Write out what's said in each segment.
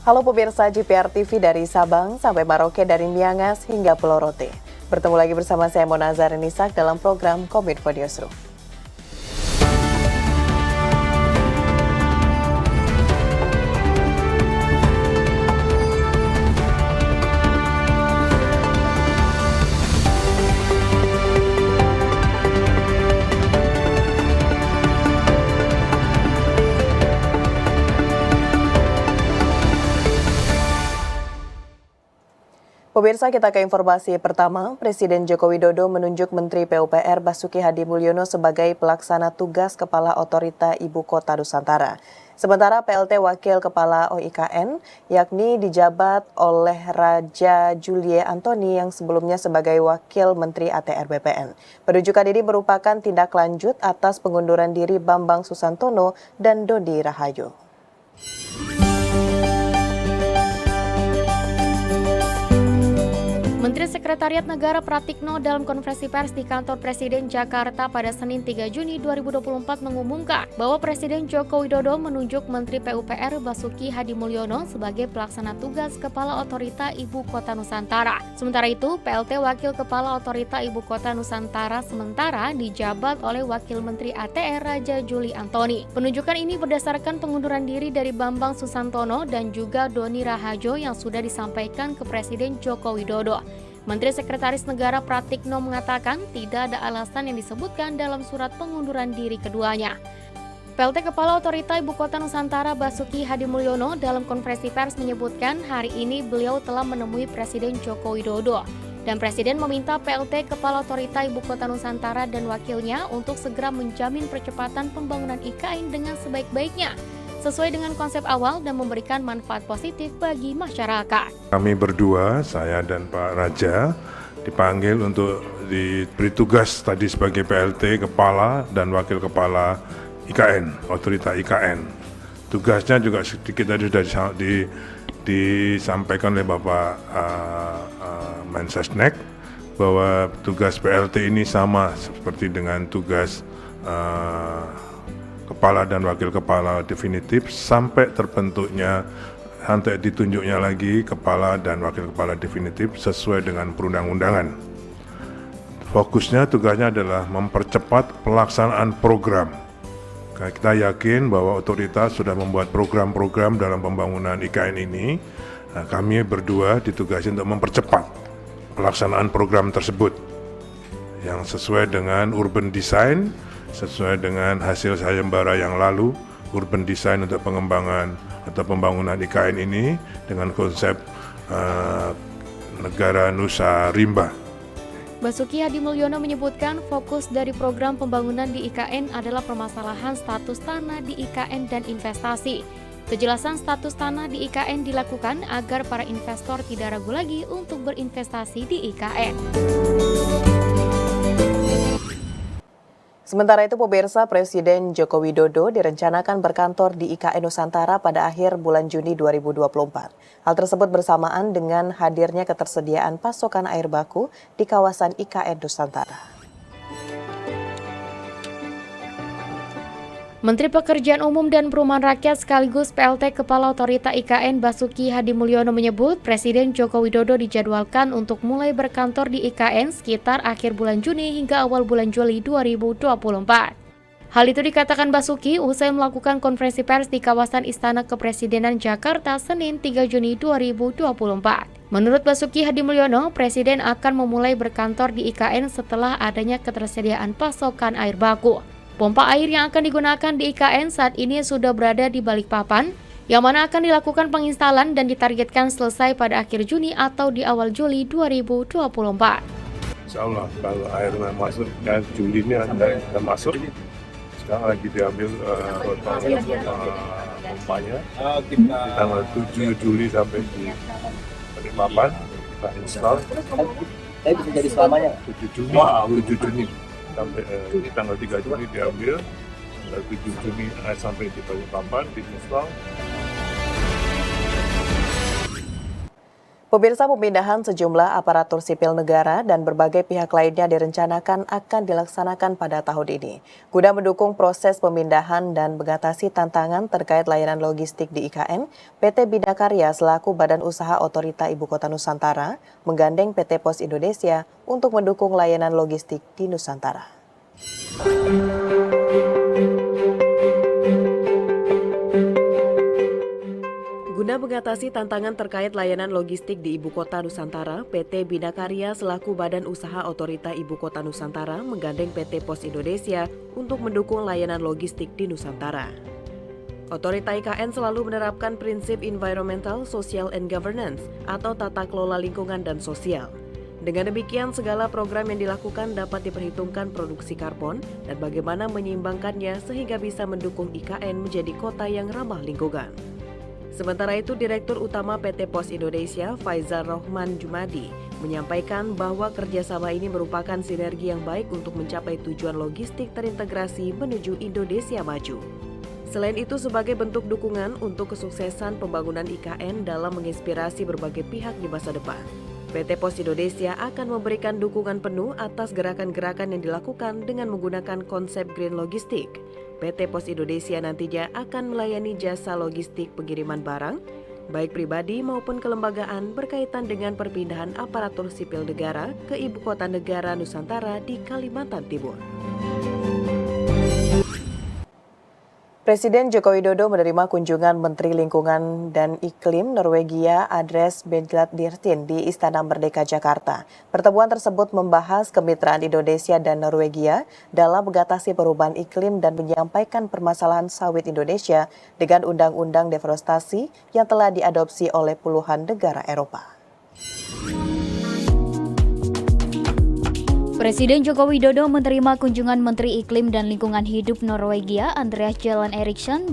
Halo pemirsa GPR TV dari Sabang sampai Merauke, dari Miangas hingga Pulau Rote. Bertemu lagi bersama saya Mona Zarinisak dalam program Kominfo Newsroom. Pemirsa, kita ke informasi pertama. Presiden Joko Widodo menunjuk Menteri PUPR Basuki Hadi Mulyono sebagai pelaksana tugas Kepala Otorita Ibu Kota Nusantara. Sementara PLT Wakil Kepala OIKN yakni dijabat oleh Raja Julie Antoni yang sebelumnya sebagai Wakil Menteri ATR BPN. Penunjukan ini merupakan tindak lanjut atas pengunduran diri Bambang Susantono dan Dodi Rahayu. Menteri Sekretariat Negara Pratikno dalam konferensi pers di kantor Presiden Jakarta pada Senin 3 Juni 2024 mengumumkan bahwa Presiden Joko Widodo menunjuk Menteri PUPR Basuki Hadi Mulyono sebagai pelaksana tugas Kepala Otorita Ibu Kota Nusantara. Sementara itu, PLT Wakil Kepala Otorita Ibu Kota Nusantara sementara dijabat oleh Wakil Menteri ATR Raja Julie Antoni. Penunjukan ini berdasarkan pengunduran diri dari Bambang Susantono dan juga Dodi Rahayu yang sudah disampaikan ke Presiden Joko Widodo. Menteri Sekretaris Negara Pratikno mengatakan tidak ada alasan yang disebutkan dalam surat pengunduran diri keduanya. PLT Kepala Otorita Ibu Kota Nusantara Basuki Hadi Mulyono dalam konferensi pers menyebutkan hari ini beliau telah menemui Presiden Joko Widodo. Dan Presiden meminta PLT Kepala Otorita Ibu Kota Nusantara dan wakilnya untuk segera menjamin percepatan pembangunan IKN dengan sebaik-baiknya, sesuai dengan konsep awal dan memberikan manfaat positif bagi masyarakat. Kami berdua, saya dan Pak Raja, dipanggil untuk diberi tugas tadi sebagai PLT Kepala dan Wakil Kepala IKN, Otorita IKN. Tugasnya juga sedikit tadi sudah disampaikan oleh Bapak Mensesnek, bahwa tugas PLT ini sama seperti dengan tugas Kepala dan Wakil Kepala definitif sampai terbentuknya, sampai ditunjuknya lagi Kepala dan Wakil Kepala definitif sesuai dengan perundang-undangan. Fokusnya, tugasnya adalah mempercepat pelaksanaan program. Kita yakin bahwa otoritas sudah membuat program-program dalam pembangunan IKN ini. Kami berdua ditugasi untuk mempercepat pelaksanaan program tersebut yang sesuai dengan urban design, sesuai dengan hasil sayembara yang lalu, urban design untuk pengembangan atau pembangunan IKN ini dengan konsep negara Nusa Rimba. Basuki Hadi Mulyono menyebutkan fokus dari program pembangunan di IKN adalah permasalahan status tanah di IKN dan investasi. Kejelasan status tanah di IKN dilakukan agar para investor tidak ragu lagi untuk berinvestasi di IKN. Sementara itu, pemirsa, Presiden Joko Widodo direncanakan berkantor di IKN Nusantara pada akhir bulan Juni 2024. Hal tersebut bersamaan dengan hadirnya ketersediaan pasokan air baku di kawasan IKN Nusantara. Menteri Pekerjaan Umum dan Perumahan Rakyat sekaligus PLT Kepala Otorita IKN Basuki Hadi Mulyono menyebut Presiden Joko Widodo dijadwalkan untuk mulai berkantor di IKN sekitar akhir bulan Juni hingga awal bulan Juli 2024. Hal itu dikatakan Basuki usai melakukan konferensi pers di kawasan Istana Kepresidenan Jakarta Senin 3 Juni 2024. Menurut Basuki Hadi Mulyono, Presiden akan memulai berkantor di IKN setelah adanya ketersediaan pasokan air baku. Pompa air yang akan digunakan di IKN saat ini sudah berada di Balikpapan, yang mana akan dilakukan penginstalan dan ditargetkan selesai pada akhir Juni atau di awal Juli 2024. Insya Allah kalau air masuk dan Juli ini ada masuk, sekarang lagi diambil pompanya di tanggal 7 Juli sampai di Balikpapan kita install. Tapi bisa jadi selamanya. 7 Juni sampai di tanggal 3 Juni diambil, tanggal 7 Juni sampai di Balikpapan di install. Pemirsa, pemindahan sejumlah aparatur sipil negara dan berbagai pihak lainnya direncanakan akan dilaksanakan pada tahun ini. Guna mendukung proses pemindahan dan mengatasi tantangan terkait layanan logistik di IKN, PT Bina Karya selaku Badan Usaha Otorita Ibu Kota Nusantara menggandeng PT Pos Indonesia untuk mendukung layanan logistik di Nusantara. Guna mengatasi tantangan terkait layanan logistik di Ibu Kota Nusantara, PT Bina Karya selaku Badan Usaha Otorita Ibu Kota Nusantara menggandeng PT Pos Indonesia untuk mendukung layanan logistik di Nusantara. Otorita IKN selalu menerapkan prinsip Environmental, Social and Governance atau tata kelola lingkungan dan sosial. Dengan demikian, segala program yang dilakukan dapat diperhitungkan produksi karbon dan bagaimana menyeimbangkannya sehingga bisa mendukung IKN menjadi kota yang ramah lingkungan. Sementara itu, Direktur Utama PT Pos Indonesia, Faizal Rohman Jumadi, menyampaikan bahwa kerjasama ini merupakan sinergi yang baik untuk mencapai tujuan logistik terintegrasi menuju Indonesia maju. Selain itu, sebagai bentuk dukungan untuk kesuksesan pembangunan IKN dalam menginspirasi berbagai pihak di masa depan, PT Pos Indonesia akan memberikan dukungan penuh atas gerakan-gerakan yang dilakukan dengan menggunakan konsep Green Logistik. PT Pos Indonesia nantinya akan melayani jasa logistik pengiriman barang, baik pribadi maupun kelembagaan berkaitan dengan perpindahan aparatur sipil negara ke Ibu Kota Negara Nusantara di Kalimantan Timur. Presiden Joko Widodo menerima kunjungan Menteri Lingkungan dan Iklim Norwegia Andreas Bjelland di Istana Merdeka Jakarta. Pertemuan tersebut membahas kemitraan Indonesia dan Norwegia dalam mengatasi perubahan iklim dan menyampaikan permasalahan sawit Indonesia dengan undang-undang deforestasi yang telah diadopsi oleh puluhan negara Eropa. Presiden Joko Widodo menerima kunjungan Menteri Iklim dan Lingkungan Hidup Norwegia Andreas Bjelland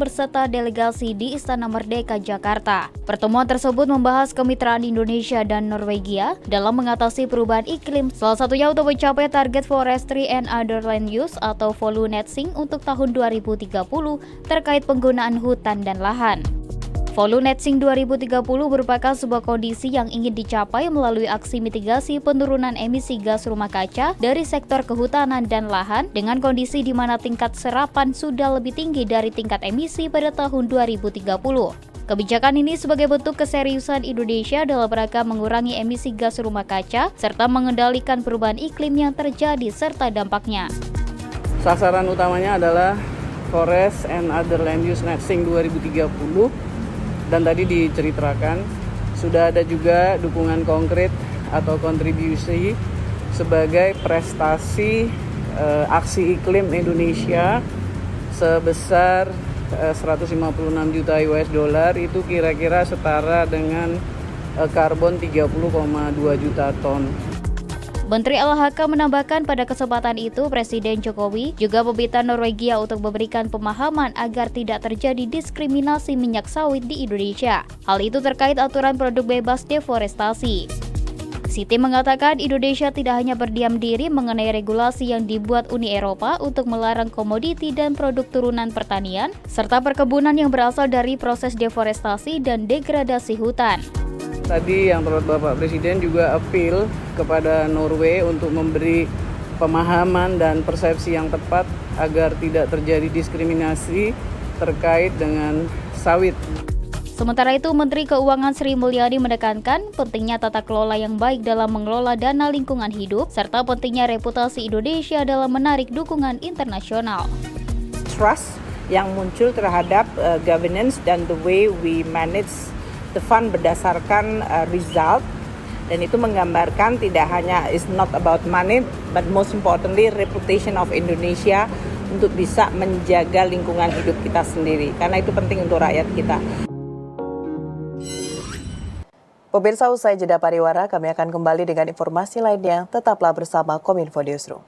berserta delegasi di Istana Merdeka Jakarta. Pertemuan tersebut membahas kemitraan Indonesia dan Norwegia dalam mengatasi perubahan iklim, salah satunya untuk mencapai target Forestry and Other Land Use atau VOLU Net Sink untuk tahun 2030 terkait penggunaan hutan dan lahan. VOLU Net Sink 2030 merupakan sebuah kondisi yang ingin dicapai melalui aksi mitigasi penurunan emisi gas rumah kaca dari sektor kehutanan dan lahan dengan kondisi di mana tingkat serapan sudah lebih tinggi dari tingkat emisi pada tahun 2030. Kebijakan ini sebagai bentuk keseriusan Indonesia dalam rangka mengurangi emisi gas rumah kaca serta mengendalikan perubahan iklim yang terjadi serta dampaknya. Sasaran utamanya adalah Forest and Other Land Use Net Sink 2030. Dan tadi diceritakan sudah ada juga dukungan konkret atau kontribusi sebagai prestasi aksi iklim Indonesia sebesar 156 juta US dollar, itu kira-kira setara dengan karbon 30,2 juta ton. Menteri LHK menambahkan pada kesempatan itu Presiden Jokowi juga meminta Norwegia untuk memberikan pemahaman agar tidak terjadi diskriminasi minyak sawit di Indonesia. Hal itu terkait aturan produk bebas deforestasi. Siti mengatakan Indonesia tidak hanya berdiam diri mengenai regulasi yang dibuat Uni Eropa untuk melarang komoditi dan produk turunan pertanian, serta perkebunan yang berasal dari proses deforestasi dan degradasi hutan. Tadi yang Bapak Presiden juga appeal kepada Norway untuk memberi pemahaman dan persepsi yang tepat agar tidak terjadi diskriminasi terkait dengan sawit. Sementara itu, Menteri Keuangan Sri Mulyani menekankan pentingnya tata kelola yang baik dalam mengelola dana lingkungan hidup, serta pentingnya reputasi Indonesia dalam menarik dukungan internasional. Trust yang muncul terhadap governance dan the way we manage the fund berdasarkan result, dan itu menggambarkan tidak hanya is not about money but most importantly reputation of Indonesia untuk bisa menjaga lingkungan hidup kita sendiri, karena itu penting untuk rakyat kita. Pemirsa, usai jeda pariwara, kami akan kembali dengan informasi lainnya. Tetaplah bersama Kominfo Newsroom.